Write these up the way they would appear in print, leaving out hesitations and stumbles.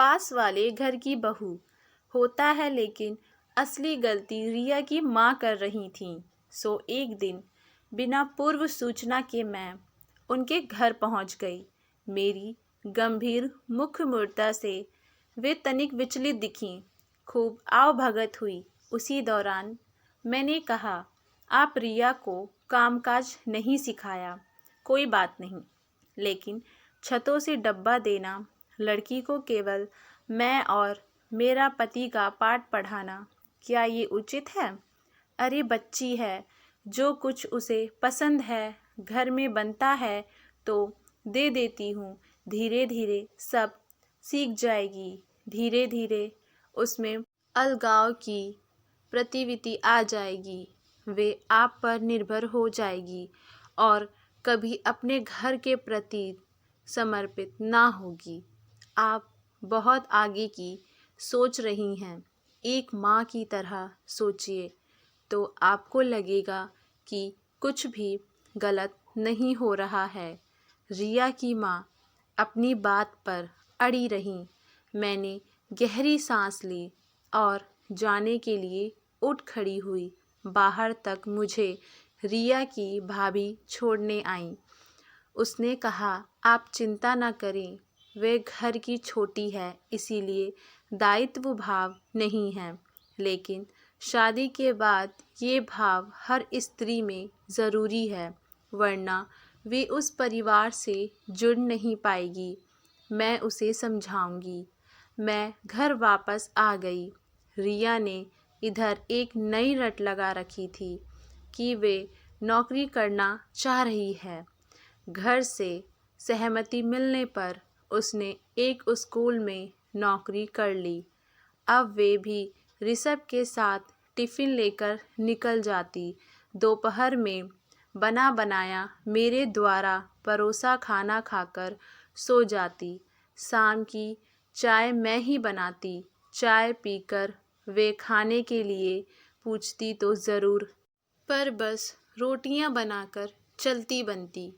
पास वाले घर की बहू होता है, लेकिन असली गलती रिया की माँ कर रही थी। सो एक दिन बिना पूर्व सूचना के मैं उनके घर पहुंच गई। मेरी गंभीर मुखमूर्ता से वे तनिक विचलित दिखीं, खूब आवभगत हुई। उसी दौरान मैंने कहा, आप रिया को कामकाज नहीं सिखाया, कोई बात नहीं, लेकिन छतों से डब्बा देना, लड़की को केवल मैं और मेरा पति का पाठ पढ़ाना, क्या ये उचित है? अरे बच्ची है, जो कुछ उसे पसंद है घर में बनता है तो दे देती हूँ। धीरे धीरे सब सीख जाएगी। धीरे धीरे उसमें अलगाव की प्रवृत्ति आ जाएगी। वे आप पर निर्भर हो जाएगी और कभी अपने घर के प्रति समर्पित ना होगी। आप बहुत आगे की सोच रही हैं। एक माँ की तरह सोचिए तो आपको लगेगा कि कुछ भी गलत नहीं हो रहा है। रिया की माँ अपनी बात पर अड़ी रही। मैंने गहरी सांस ली और जाने के लिए उठ खड़ी हुई। बाहर तक मुझे रिया की भाभी छोड़ने आईं। उसने कहा, आप चिंता न करें, वे घर की छोटी है, इसीलिए दायित्व भाव नहीं है, लेकिन शादी के बाद ये भाव हर स्त्री में ज़रूरी है, वरना वे उस परिवार से जुड़ नहीं पाएगी। मैं उसे समझाऊंगी। मैं घर वापस आ गई। रिया ने इधर एक नई रट लगा रखी थी कि वे नौकरी करना चाह रही है। घर से सहमति मिलने पर उसने एक स्कूल में नौकरी कर ली। अब वे भी ऋषभ के साथ टिफ़िन लेकर निकल जाती। दोपहर में बना बनाया मेरे द्वारा परोसा खाना खाकर सो जाती। शाम की चाय मैं ही बनाती। चाय पीकर वे खाने के लिए पूछती तो ज़रूर, पर बस रोटियां बनाकर चलती बनती।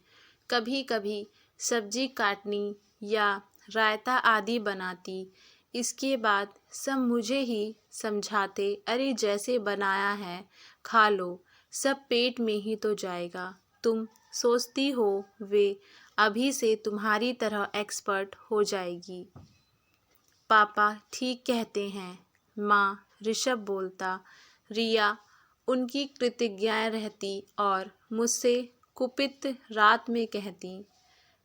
कभी कभी सब्जी काटनी या रायता आदि बनाती। इसके बाद सब मुझे ही समझाते, अरे जैसे बनाया है खा लो, सब पेट में ही तो जाएगा। तुम सोचती हो वे अभी से तुम्हारी तरह एक्सपर्ट हो जाएगी। पापा ठीक कहते हैं माँ, ऋषभ बोलता। रिया उनकी कृतज्ञाएं रहती और मुझसे कुपित रात में कहती,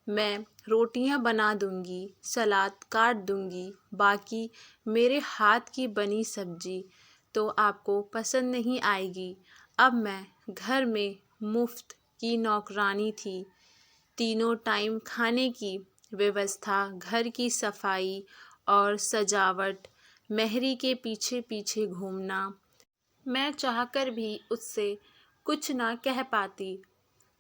मैं रोटियां बना दूंगी, सलाद काट दूंगी, बाकी मेरे हाथ की बनी सब्जी तो आपको पसंद नहीं आएगी। अब मैं घर में मुफ्त की नौकरानी थी। तीनों टाइम खाने की व्यवस्था, घर की सफाई और सजावट, मेहरी के पीछे पीछे घूमना, मैं चाहकर भी उससे कुछ ना कह पाती।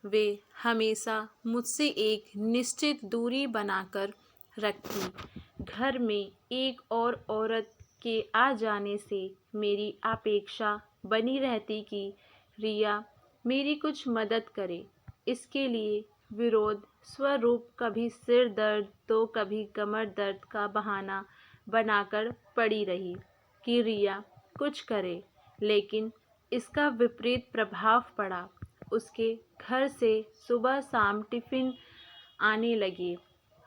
वे हमेशा मुझसे एक निश्चित दूरी बनाकर रखती। घर में एक और औरत के आ जाने से मेरी अपेक्षा बनी रहती कि रिया मेरी कुछ मदद करे। इसके लिए विरोध स्वरूप कभी सिर दर्द तो कभी कमर दर्द का बहाना बनाकर पड़ी रही कि रिया कुछ करे, लेकिन इसका विपरीत प्रभाव पड़ा। उसके घर से सुबह शाम टिफ़िन आने लगे।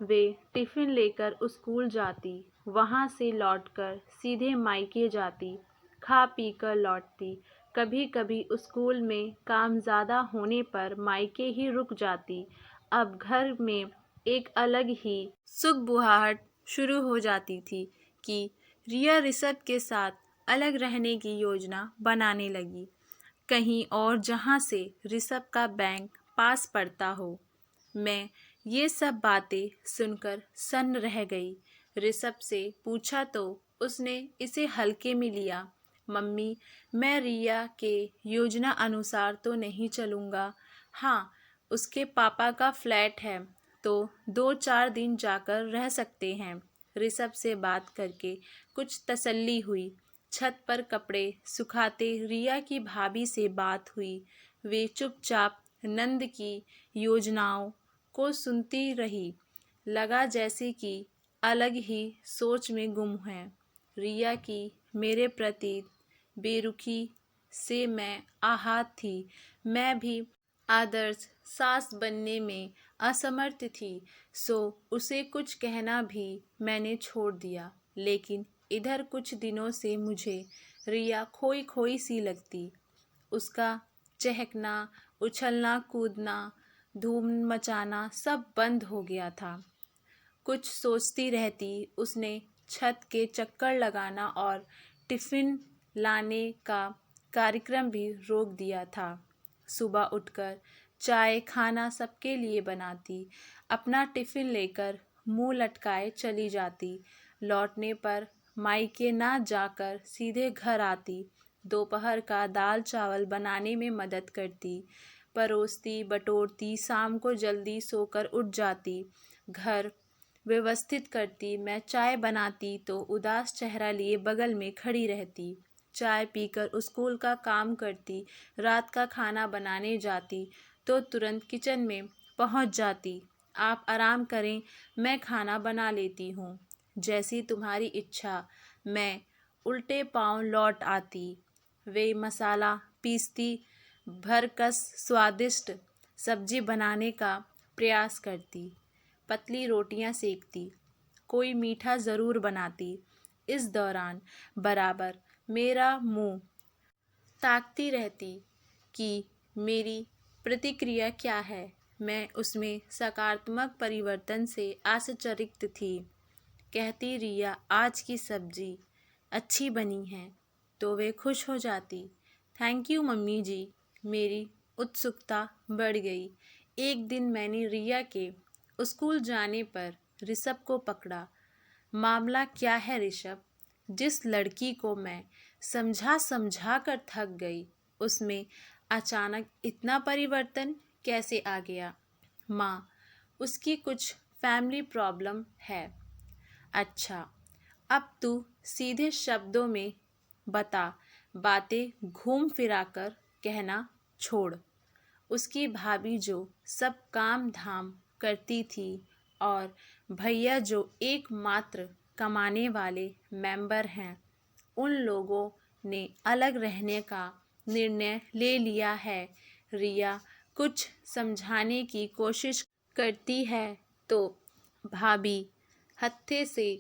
वे टिफ़िन लेकर स्कूल जाती, वहाँ से लौटकर सीधे मायके जाती, खा पी कर लौटती। कभी कभी स्कूल में काम ज़्यादा होने पर मायके ही रुक जाती। अब घर में एक अलग ही सुगबुगाहट शुरू हो जाती थी कि रिया ऋषभ के साथ अलग रहने की योजना बनाने लगी, कहीं और जहाँ से ऋषभ का बैंक पास पड़ता हो। मैं ये सब बातें सुनकर सन्न रह गई। ऋषभ से पूछा तो उसने इसे हल्के में लिया। मम्मी, मैं रिया के योजना अनुसार तो नहीं चलूँगा। हाँ, उसके पापा का फ्लैट है तो 2-4 दिन जाकर रह सकते हैं। ऋषभ से बात करके कुछ तसल्ली हुई। छत पर कपड़े सुखाते रिया की भाभी से बात हुई। वे चुपचाप नंद की योजनाओं को सुनती रही। लगा जैसे कि अलग ही सोच में गुम है। रिया की मेरे प्रति बेरुखी से मैं आहत थी। मैं भी आदर्श सास बनने में असमर्थ थी, सो उसे कुछ कहना भी मैंने छोड़ दिया। लेकिन इधर कुछ दिनों से मुझे रिया खोई खोई सी लगती। उसका चहकना, उछलना कूदना, धूम मचाना सब बंद हो गया था। कुछ सोचती रहती। उसने छत के चक्कर लगाना और टिफ़िन लाने का कार्यक्रम भी रोक दिया था। सुबह उठकर चाय खाना सबके लिए बनाती, अपना टिफ़िन लेकर मुंह लटकाए चली जाती। लौटने पर मायके ना जाकर सीधे घर आती। दोपहर का दाल चावल बनाने में मदद करती, परोसती बटोरती, शाम को जल्दी सोकर उठ जाती, घर व्यवस्थित करती। मैं चाय बनाती तो उदास चेहरा लिए बगल में खड़ी रहती। चाय पीकर स्कूल का काम करती। रात का खाना बनाने जाती तो तुरंत किचन में पहुंच जाती। आप आराम करें, मैं खाना बना लेती हूँ। जैसी तुम्हारी इच्छा। मैं उल्टे पांव लौट आती। वे मसाला पीसती, भरकस स्वादिष्ट सब्जी बनाने का प्रयास करती, पतली रोटियां सेकती, कोई मीठा ज़रूर बनाती। इस दौरान बराबर मेरा मुंह ताकती रहती कि मेरी प्रतिक्रिया क्या है। मैं उसमें सकारात्मक परिवर्तन से आश्चर्यचकित थी। कहती, रिया आज की सब्जी अच्छी बनी है, तो वे खुश हो जाती। थैंक यू मम्मी जी। मेरी उत्सुकता बढ़ गई। एक दिन मैंने रिया के स्कूल जाने पर ऋषभ को पकड़ा। मामला क्या है ऋषभ? जिस लड़की को मैं समझा समझा कर थक गई, उसमें अचानक इतना परिवर्तन कैसे आ गया? माँ, उसकी कुछ फैमिली प्रॉब्लम है। अच्छा, अब तू सीधे शब्दों में बता, बातें घूम फिरा कर कहना छोड़। उसकी भाभी जो सब काम धाम करती थी और भैया जो एकमात्र कमाने वाले मेंबर हैं, उन लोगों ने अलग रहने का निर्णय ले लिया है। रिया कुछ समझाने की कोशिश करती है तो भाभी हत्थे से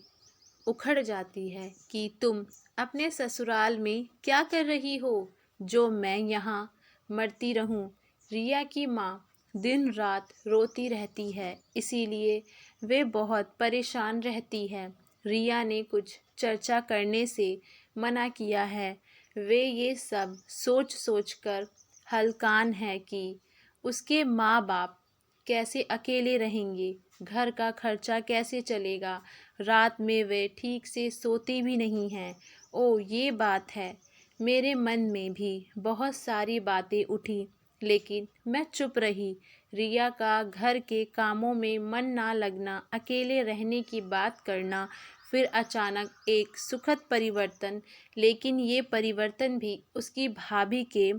उखड़ जाती है कि तुम अपने ससुराल में क्या कर रही हो, जो मैं यहाँ मरती रहूं। रिया की माँ दिन रात रोती रहती है, इसीलिए वे बहुत परेशान रहती है। रिया ने कुछ चर्चा करने से मना किया है। वे ये सब सोच सोच कर हलकान है कि उसके माँ बाप कैसे अकेले रहेंगे, घर का खर्चा कैसे चलेगा। रात में वे ठीक से सोते भी नहीं हैं। ओ ये बात है। मेरे मन में भी बहुत सारी बातें उठी, लेकिन मैं चुप रही। रिया का घर के कामों में मन ना लगना, अकेले रहने की बात करना, फिर अचानक एक सुखद परिवर्तन। लेकिन ये परिवर्तन भी उसकी भाभी के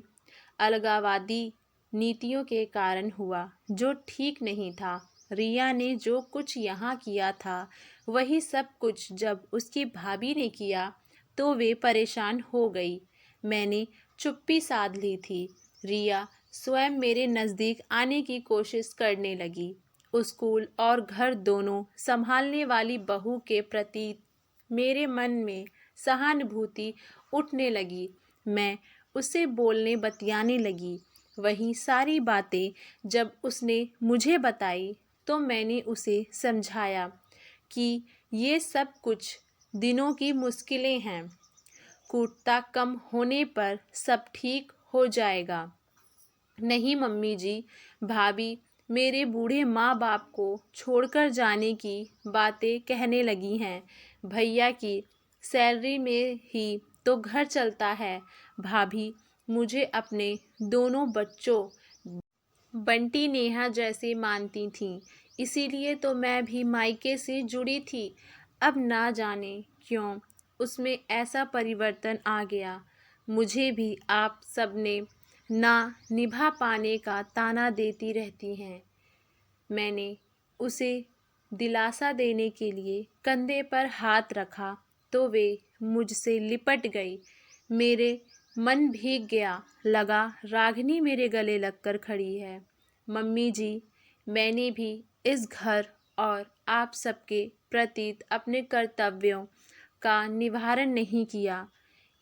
अलगाववादी नीतियों के कारण हुआ, जो ठीक नहीं था। रिया ने जो कुछ यहाँ किया था, वही सब कुछ जब उसकी भाभी ने किया तो वे परेशान हो गई। मैंने चुप्पी साध ली थी। रिया स्वयं मेरे नज़दीक आने की कोशिश करने लगी। स्कूल और घर दोनों संभालने वाली बहू के प्रति मेरे मन में सहानुभूति उठने लगी। मैं उससे बोलने बतियाने लगी। वही सारी बातें जब उसने मुझे बताई तो मैंने उसे समझाया कि ये सब कुछ दिनों की मुश्किलें हैं, कूटता कम होने पर सब ठीक हो जाएगा। नहीं मम्मी जी, भाभी मेरे बूढ़े माँ बाप को छोड़कर जाने की बातें कहने लगी हैं। भैया की सैलरी में ही तो घर चलता है। भाभी मुझे अपने दोनों बच्चों बंटी नेहा जैसे मानती थीं, इसीलिए तो मैं भी मायके से जुड़ी थी। अब ना जाने क्यों उसमें ऐसा परिवर्तन आ गया। मुझे भी आप सबने ना निभा पाने का ताना देती रहती हैं। मैंने उसे दिलासा देने के लिए कंधे पर हाथ रखा तो वे मुझसे लिपट गई। मेरे मन भीग गया, लगा रागिनी मेरे गले लगकर खड़ी है। मम्मी जी, मैंने भी इस घर और आप सबके प्रति अपने कर्तव्यों का निवारण नहीं किया।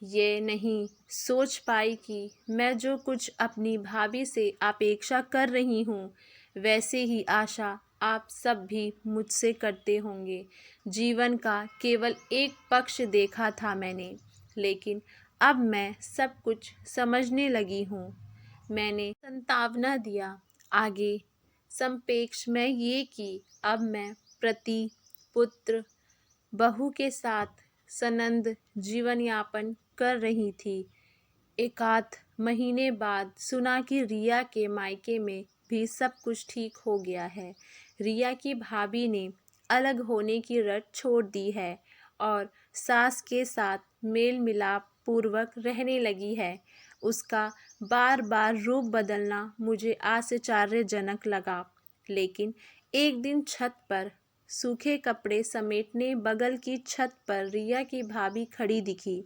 ये नहीं सोच पाई कि मैं जो कुछ अपनी भाभी से अपेक्षा कर रही हूँ, वैसे ही आशा आप सब भी मुझसे करते होंगे। जीवन का केवल एक पक्ष देखा था मैंने, लेकिन अब मैं सब कुछ समझने लगी हूँ। मैंने संतावना दिया। आगे संपेक्ष में ये कि अब मैं पति, पुत्र, बहू के साथ सनंद जीवन यापन कर रही थी। एकाध महीने बाद सुना कि रिया के मायके में भी सब कुछ ठीक हो गया है। रिया की भाभी ने अलग होने की रट छोड़ दी है और सास के साथ मेल मिलाप पूर्वक रहने लगी है। उसका बार बार रूप बदलना मुझे आश्चर्यजनक लगा, लेकिन एक दिन छत पर सूखे कपड़े समेटने बगल की छत पर रिया की भाभी खड़ी दिखी।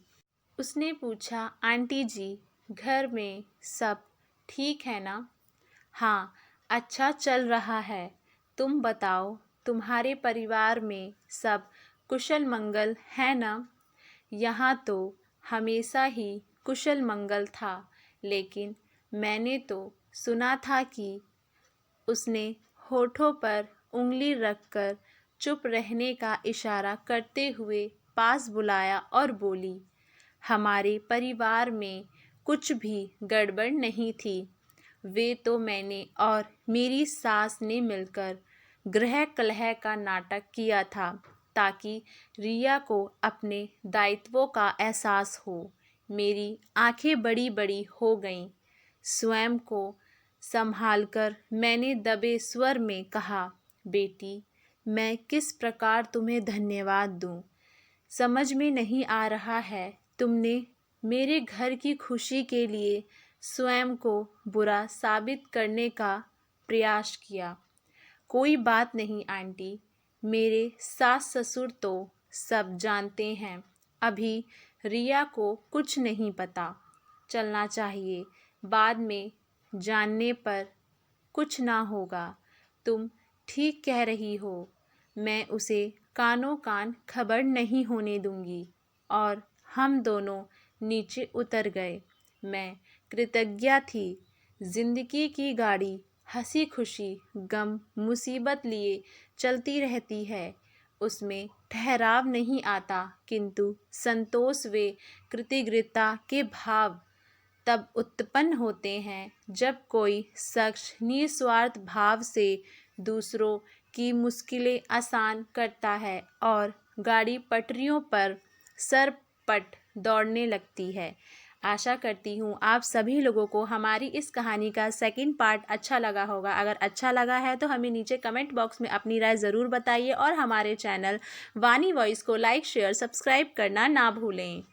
उसने पूछा, आंटी जी, घर में सब ठीक है ना? हाँ, अच्छा चल रहा है। तुम बताओ, तुम्हारे परिवार में सब कुशल मंगल है ना? यहाँ तो हमेशा ही कुशल मंगल था, लेकिन मैंने तो सुना था कि उसने होठों पर उंगली रखकर चुप रहने का इशारा करते हुए पास बुलाया और बोली, हमारे परिवार में कुछ भी गड़बड़ नहीं थी। वे तो मैंने और मेरी सास ने मिलकर गृह कलह का नाटक किया था ताकि रिया को अपने दायित्वों का एहसास हो। मेरी आंखें बड़ी बड़ी हो गईं। स्वयं को संभालकर मैंने दबे स्वर में कहा, बेटी, मैं किस प्रकार तुम्हें धन्यवाद दूं? समझ में नहीं आ रहा है। तुमने मेरे घर की खुशी के लिए स्वयं को बुरा साबित करने का प्रयास किया। कोई बात नहीं आंटी, मेरे सास ससुर तो सब जानते हैं। अभी रिया को कुछ नहीं पता। चलना चाहिए, बाद में जानने पर कुछ ना होगा। तुम ठीक कह रही हो। मैं उसे कानों कान खबर नहीं होने दूंगी। और हम दोनों नीचे उतर गए। मैं कृतज्ञ थी। जिंदगी की गाड़ी हंसी खुशी गम मुसीबत लिए चलती रहती है। उसमें ठहराव नहीं आता, किंतु संतोष व कृतज्ञता के भाव तब उत्पन्न होते हैं जब कोई शख्स निस्वार्थ भाव से दूसरों की मुश्किलें आसान करता है और गाड़ी पटरियों पर सरपट दौड़ने लगती है। आशा करती हूँ आप सभी लोगों को हमारी इस कहानी का सेकंड पार्ट अच्छा लगा होगा। अगर अच्छा लगा है तो हमें नीचे कमेंट बॉक्स में अपनी राय ज़रूर बताइए और हमारे चैनल वाणी वॉइस को लाइक, शेयर, सब्सक्राइब करना ना भूलें।